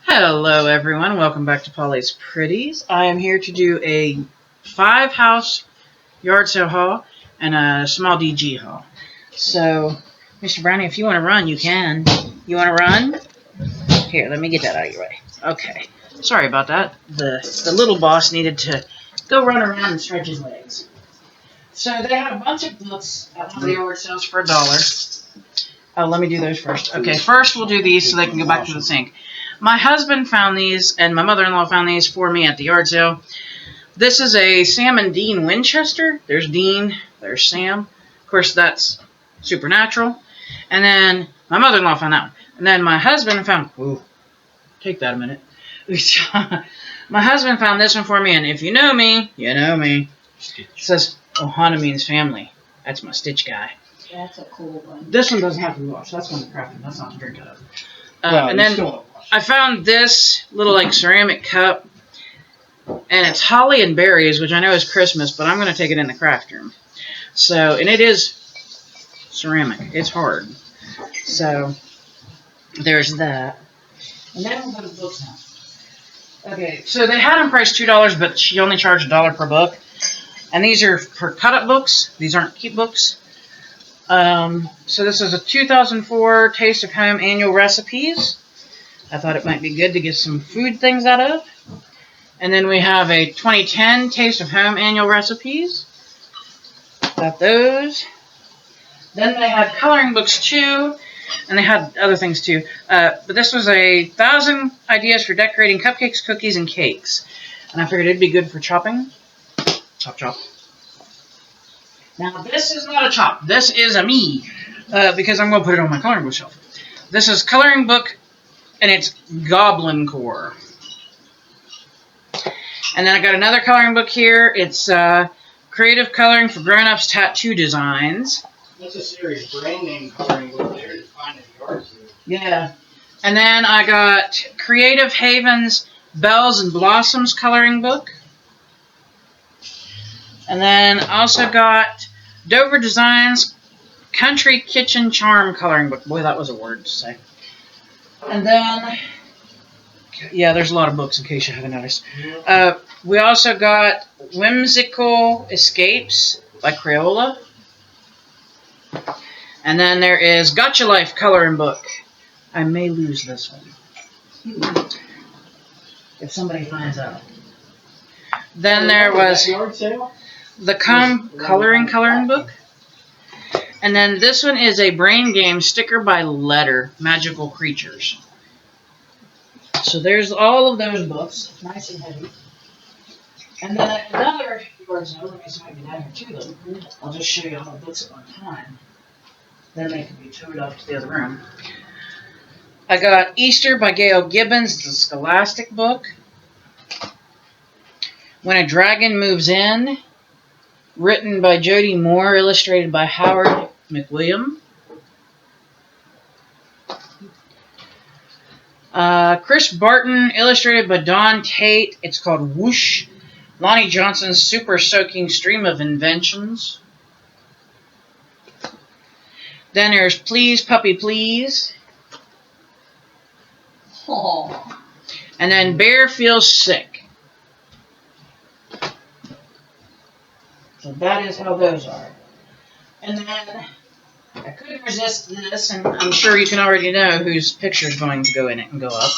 Hello everyone, welcome back to Polly's Pretties. I am here to do a 5-house yard sale haul and a small DG haul. So, Mr. Brownie, if you want to run, you can. You want to run? Here, let me get that out of your way. Okay. Sorry about that. The little boss needed to go run around and stretch his legs. So they had a bunch of books at one of the yard sales for $1. Oh, let me do those first. Okay, first we'll do these so they can go back to the sink. My husband found these, and my mother-in-law found these for me at the yard sale. This is a Sam and Dean Winchester. There's Dean, there's Sam. Of course, that's Supernatural. And then my mother-in-law found that one. And then my husband found... Ooh, take that a minute. My husband found this one for me, and if you know me, you know me. It says Ohana means family. That's my Stitch guy. That's a cool one. This one doesn't have to be washed. That's one to craft. That's not to drink out of. And then I found this little like ceramic cup, and it's holly and berries, which I know is Christmas, but I'm going to take it in the craft room. So, and it is ceramic. It's hard. So, there's that. And then we'll go to books now. Okay, so they had them priced $2, but she only charged $1 per book. And these are for cut-up books. These aren't keep books. So this is a 2004 Taste of Home Annual Recipes. I thought it might be good to get some food things out of. And then we have a 2010 Taste of Home Annual Recipes. Got those. Then they had coloring books too, and they had other things too. But this was 1,000 ideas for decorating cupcakes, cookies, and cakes. And I figured it'd be good for chopping. Chop, chop. Now, this is not a chop. This is a me, because I'm going to put it on my coloring book shelf. This is coloring book, and it's Goblin Core. And then I got another coloring book here. It's Creative Coloring for Grown-Ups Tattoo Designs. That's a serious brand name coloring book there to find at the yard sale. Yeah. And then I got Creative Haven's Bells and Blossoms coloring book. And then also got Dover Designs Country Kitchen Charm coloring book. Boy, that was a word to say. And then, yeah, there's a lot of books in case you haven't noticed. We also got Whimsical Escapes by Crayola. And then there is Gotcha Life coloring book. I may lose this one if somebody finds out. Then there was the coloring book. And then this one is a brain game sticker by Letter, Magical Creatures. So there's all of those books, nice and heavy. And then another yard sale, let me see if I can get down here to them. I'll just show you all the books at one time. Then they can be towed off to the other room. I got Easter by Gail Gibbons, the Scholastic book. When a Dragon Moves In, written by Jody Moore, illustrated by Howard McWilliam. Chris Barton, illustrated by Don Tate. It's called Whoosh. Lonnie Johnson's Super Soaking Stream of Inventions. Then there's Please, Puppy, Please. Oh. And then Bear Feels Sick. So that is how those are. And then I couldn't resist this, and I'm sure you can already know whose picture is going to go in it and go up.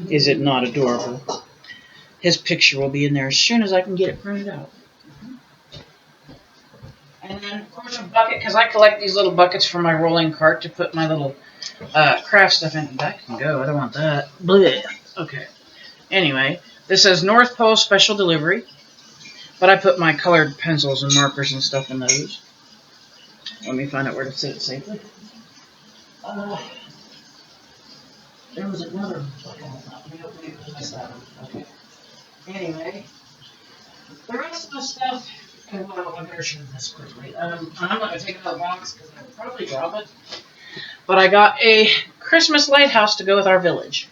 Is it not adorable? His picture will be in there as soon as I can get it printed out. And then, of course, a bucket, because I collect these little buckets for my rolling cart to put my little craft stuff in. That can go. I don't want that. Blech. Okay. Anyway, this says North Pole Special Delivery. But I put my colored pencils and markers and stuff in those. Let me find out where to sit it safely. There was another bucket. Okay. Anyway, the rest of the stuff... Well, I better show this quickly. I'm not going to take it out of the box because I would probably drop it. But I got a Christmas lighthouse to go with our village.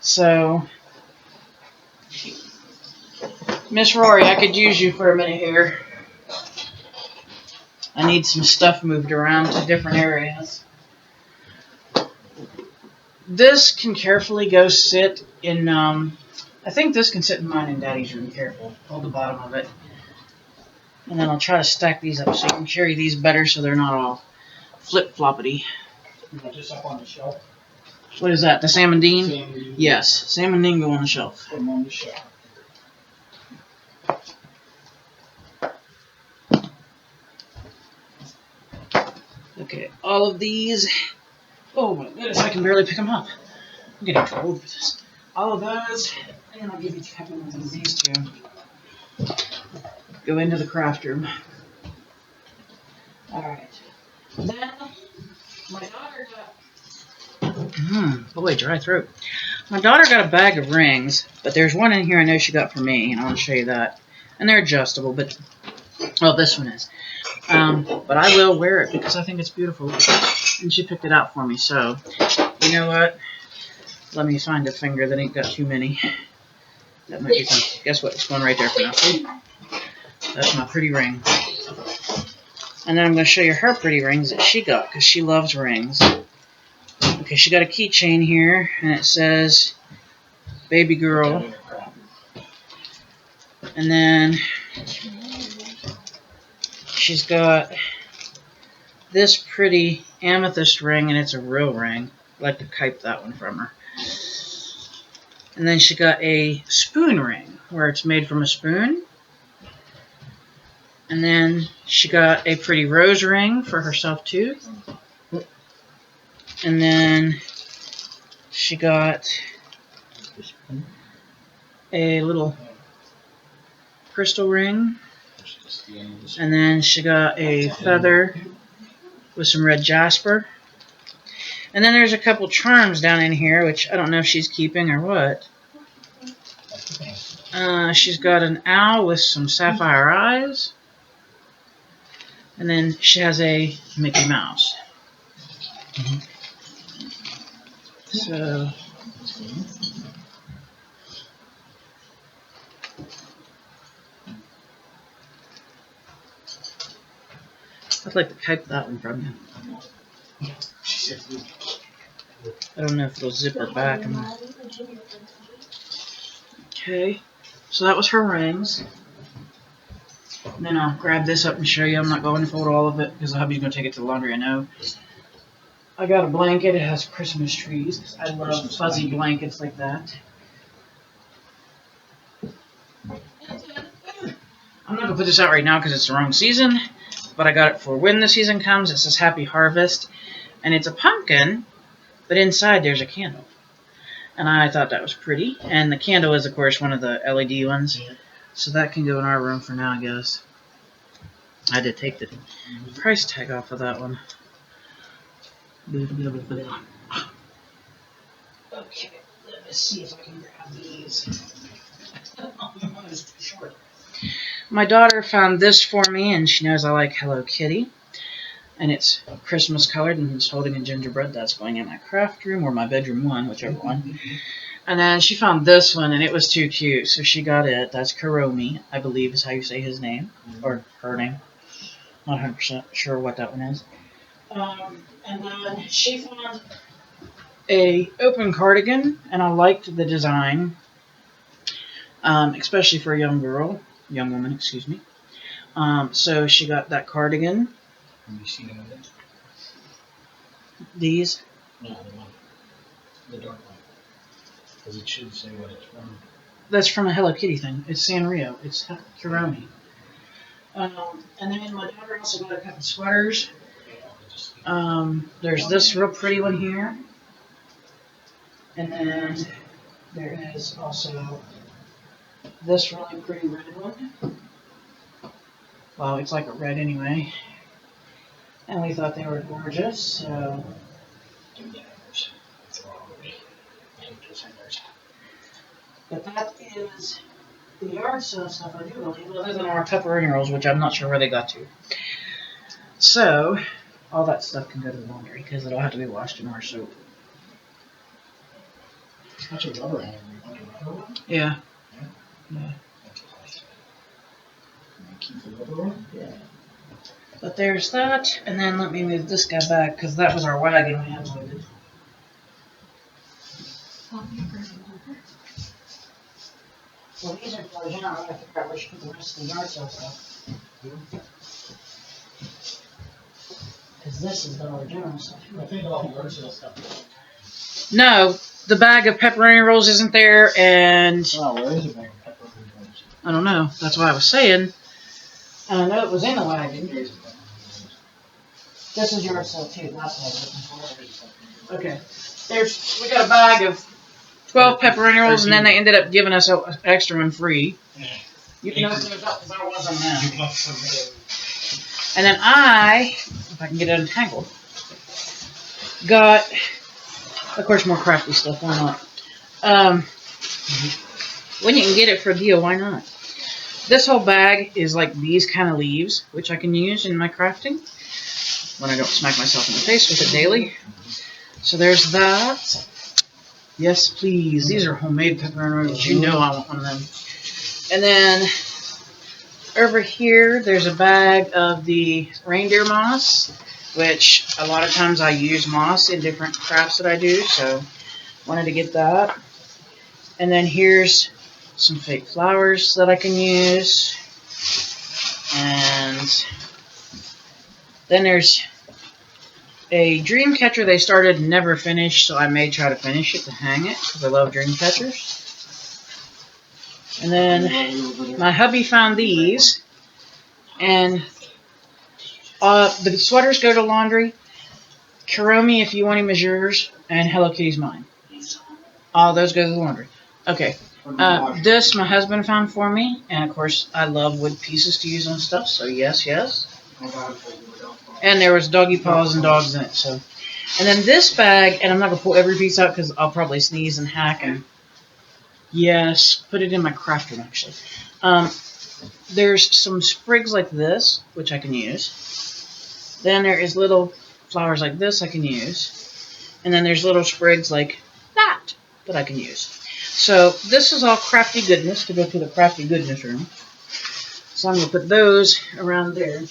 So, Miss Rory, I could use you for a minute here. I need some stuff moved around to different areas. This can carefully go sit in, I think this can sit in mine and Daddy's room. Careful. Hold the bottom of it. And then I'll try to stack these up so you can carry these better so they're not all flip-floppity. Just up on the shelf. What is that, the Salmon Dean? Salmon Dean. Yes, Salmon Dean go on the shelf. Put them on the shelf. Okay, all of these. Oh my goodness, I can barely pick them up. I'm getting too old for this. All of those, and I'll give you a couple of these two. Go into the craft room. Alright. Then, my daughter got... boy, dry throat. My daughter got a bag of rings, but there's one in here I know she got for me, and I want to show you that. And they're adjustable, but... Well, this one is. But I will wear it because I think it's beautiful. And she picked it out for me, so... You know what? Let me find a finger that ain't got too many. That might be fun. Guess what? It's going right there for now. See? That's my pretty ring. And then I'm going to show you her pretty rings that she got, because she loves rings. Okay, she got a keychain here, and it says, Baby Girl. And then she's got this pretty amethyst ring, and it's a real ring. I'd like to keep that one from her. And then she got a spoon ring, where it's made from a spoon. And then she got a pretty rose ring for herself too. And then she got a little crystal ring. And then she got a feather with some red jasper. And then there's a couple charms down in here, which I don't know if she's keeping or what. She's got an owl with some sapphire eyes. And then she has a Mickey Mouse. So, I'd like to keep that one from you. I don't know if it'll zip her back. Okay, so that was her rings. And then I'll grab this up and show you. I'm not going to fold all of it because the hubby's going to take it to the laundry, I know. I got a blanket. It has Christmas trees. I love fuzzy blankets like that. I'm not going to put this out right now because it's the wrong season. But I got it for when the season comes. It says Happy Harvest. And it's a pumpkin, but inside there's a candle. And I thought that was pretty. And the candle is, of course, one of the LED ones. So that can go in our room for now, I guess. I had to take the price tag off of that one. Okay, let me see if I can grab these. It's too short. My daughter found this for me, and she knows I like Hello Kitty. And it's Christmas colored, and it's holding a gingerbread. That's going in my craft room, or my bedroom one, whichever one. And then she found this one, and it was too cute, so she got it. That's Karomi, I believe is how you say his name, or her name. Not 100% sure what that one is. And then she found a open cardigan, and I liked the design, especially for a young woman, excuse me. So she got that cardigan. Have you seen them in it? These? No, the one. The dark one. Because it should say what it's from. That's from a Hello Kitty thing. It's Sanrio. It's Karomi. And then my daughter also got a couple sweaters. There's this real pretty one here. And then there is also this really pretty red one. Well, it's like a red anyway. And we thought they were gorgeous, so... But that is the yard sale stuff I do believe, other than our pepperoni rolls, which I'm not sure where they got to. So, all that stuff can go to the laundry, because it'll have to be washed in our soap. That's a rubber hand. Yeah. Yeah. Keep the rubber on? Yeah. But there's that, and then let me move this guy back, because that was our wagon we had loaded. Well, these are Dollar General. I figure out where she put the rest of the yard sale stuff. Because this is Dollar General stuff. I think all the yard sale stuff. No, the bag of pepperoni rolls isn't there, and Oh, where is the bag of pepperoni rolls? I don't know. That's what I was saying. And I know it was in the wagon. This is yard sale too. That's what I was looking for. Okay. We got a bag of 12 pepperoni rolls, and then they ended up giving us an extra one free. You can open those up because I want some now. And then if I can get it untangled, got, of course, more crafty stuff. Why not? When you can get it for a deal, why not? This whole bag is like these kind of leaves, which I can use in my crafting when I don't smack myself in the face with it daily. So there's that. Yes, please. These are homemade pepperoni rolls. You know I want one of them. And then over here, there's a bag of the reindeer moss, which a lot of times I use moss in different crafts that I do, so wanted to get that. And then here's some fake flowers that I can use. And then there's a dream catcher they started and never finished, so I may try to finish it to hang it, because I love dream catchers. And then my hubby found these, and the sweaters go to laundry. Kuromi if you want him as yours, and Hello Kitty's mine. All those go to the laundry. Okay. This my husband found for me, and of course I love wood pieces to use on stuff, so yes, yes. And there was doggy paws and dogs in it, so. And then this bag, and I'm not going to pull every piece out because I'll probably sneeze and hack and, yes, put it in my craft room actually. There's some sprigs like this, which I can use. Then there is little flowers like this I can use. And then there's little sprigs like that I can use. So this is all crafty goodness to go to the crafty goodness room. So I'm going to put those around there.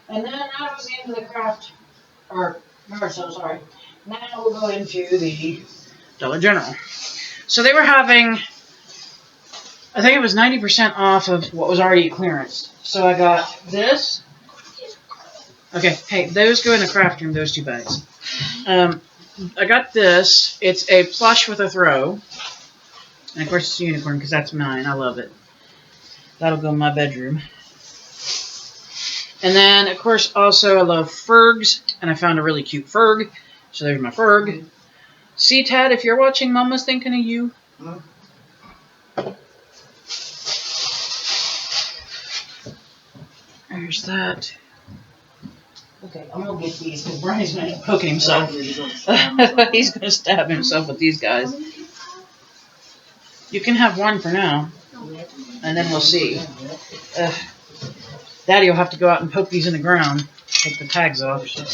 And then that was the end of the craft, or so sorry. Now we'll go into the Dollar General. So they were having, I think it was 90% off of what was already clearance. So I got this. Okay, hey, those go in the craft room, those two bags. I got this. It's a plush with a throw. And of course it's a unicorn because that's mine. I love it. That'll go in my bedroom. And then, of course, also I love Fergs, and I found a really cute Ferg. So there's my Ferg. See, Tad, if you're watching, Mama's thinking of you. There's that. Okay, I'm going to get these because Brian's going to be poking himself. He's going to stab himself with these guys. You can have one for now, and then we'll see. Daddy will have to go out and poke these in the ground, take the tags off. So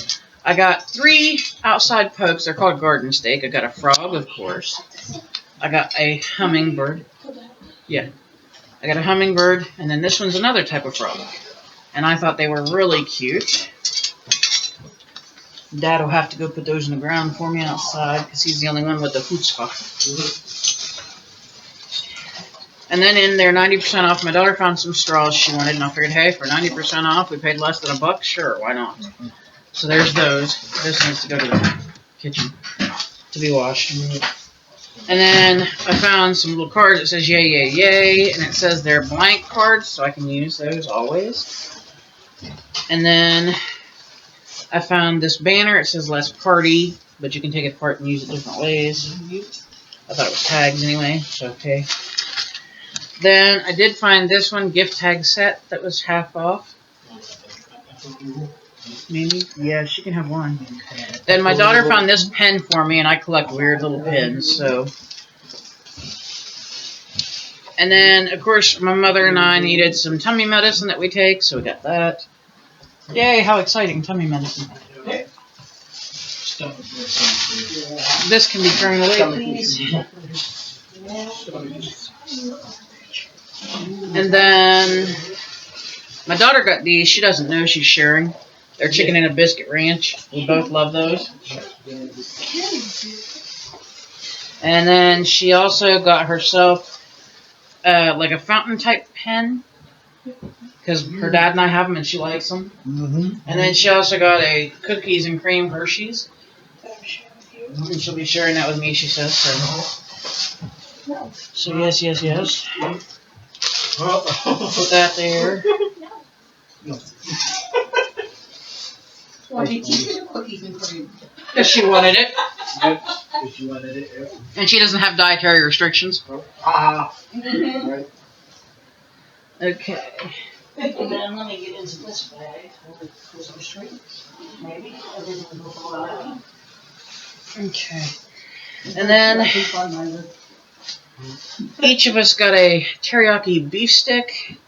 I got 3 outside pokes. They're called garden stake. I got a frog, of course. I got a hummingbird. Yeah. I got a hummingbird, and then this one's another type of frog. And I thought they were really cute. Dad will have to go put those in the ground for me outside because he's the only one with the chutzpah. And then in there, 90% off, my daughter found some straws she wanted, and I figured, hey, for 90% off, we paid less than $1. Sure, why not? So there's those. This needs to go to the kitchen to be washed. And then I found some little cards that says yay, yay, yay, and it says they're blank cards, so I can use those always. And then I found this banner. It says let's party, but you can take it apart and use it different ways. I thought it was tags anyway, so okay. Then I did find this one, gift tag set, that was half off. Maybe? Yeah, she can have one. Then my daughter found this pen for me, and I collect weird little pins, so. And then, of course, my mother and I needed some tummy medicine that we take, so we got that. Yay, how exciting, tummy medicine. This can be thrown away, please. And then my daughter got these. She doesn't know she's sharing. They're chicken and a biscuit ranch. We both love those. And then she also got herself like a fountain type pen because her dad and I have them and she likes them. And then she also got a cookies and cream Hershey's. And she'll be sharing that with me, she says. So yes. Put that there. Why did you do cookies and cream? Because she wanted it. Yep, if you wanted it. Yep. And she doesn't have dietary restrictions. Right. Okay. And then let me get into this bag. Maybe. Okay. And then each of us got a teriyaki beef stick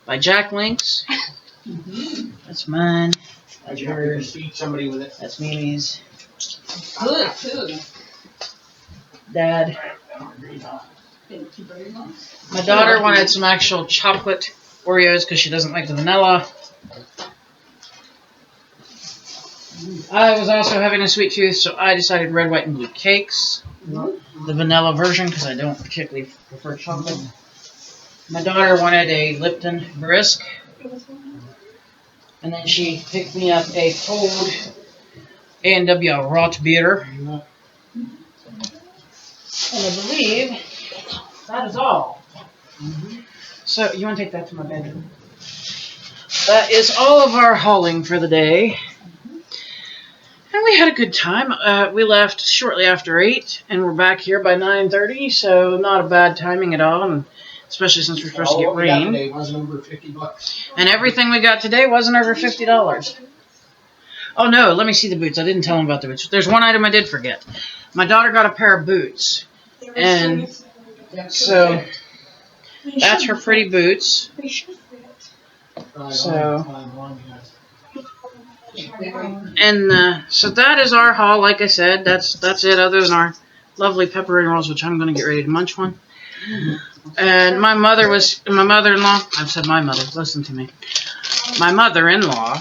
by Jack Link's. That's mine. That's yours. Feed somebody with it. That's Mimi's. Good too. Dad. My daughter wanted some actual chocolate Oreos because she doesn't like the vanilla. I was also having a sweet tooth, so I decided red, white, and blue cakes. The vanilla version because I don't particularly prefer chocolate. My daughter wanted a Lipton Brisk. And then she picked me up a cold A&W Rot beer. And I believe that is all. So, you want to take that to my bedroom? That is all of our hauling for the day. And we had a good time. We left shortly after 8, and we're back here by 9:30, so not a bad timing at all, and especially since we're supposed to get rain. Today wasn't over $50. And everything we got today wasn't over $50. Oh no, let me see the boots. I didn't tell them about the boots. There's one item I did forget. My daughter got a pair of boots. And so that's her pretty boots. So so that is our haul. Like I said, that's it. Other than our lovely pepperoni rolls, which I'm going to get ready to munch one. And my mother-in-law. I've said my mother. Listen to me. My mother-in-law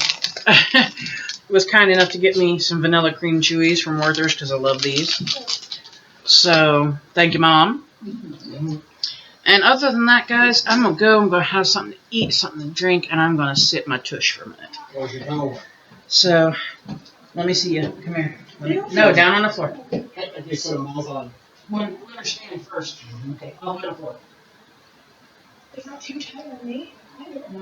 was kind enough to get me some vanilla cream chewies from Werther's because I love these. So thank you, Mom. And other than that, guys, I'm going to have something to eat, something to drink, and I'm going to sit my tush for a minute. So, let me see you. Come here. No, down on the floor. When we're standing first. Okay, I'll put the floor. It's not too tight on me.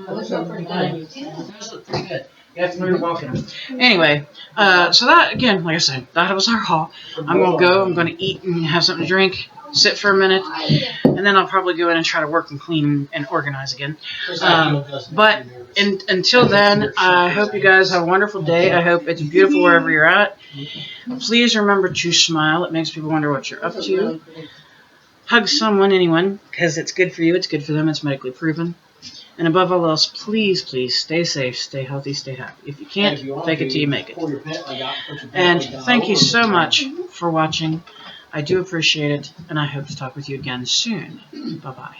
Those look pretty good. Those look pretty good. You have to learn to walk in them. Anyway, so that, again, like I said, that was our haul. I'm going to go. I'm going to eat and have something to drink. Sit for a minute, and then I'll probably go in and try to work and clean and organize again. But until then, I hope you guys have a wonderful day. I hope it's beautiful wherever you're at. Please remember to smile. It makes people wonder what you're up to. Hug someone, anyone, because it's good for you. It's good for them. It's medically proven. And above all else, please, please stay safe, stay healthy, stay happy. If you can't, fake it till you make it. And thank you so much for watching. I do appreciate it, and I hope to talk with you again soon. Bye-bye.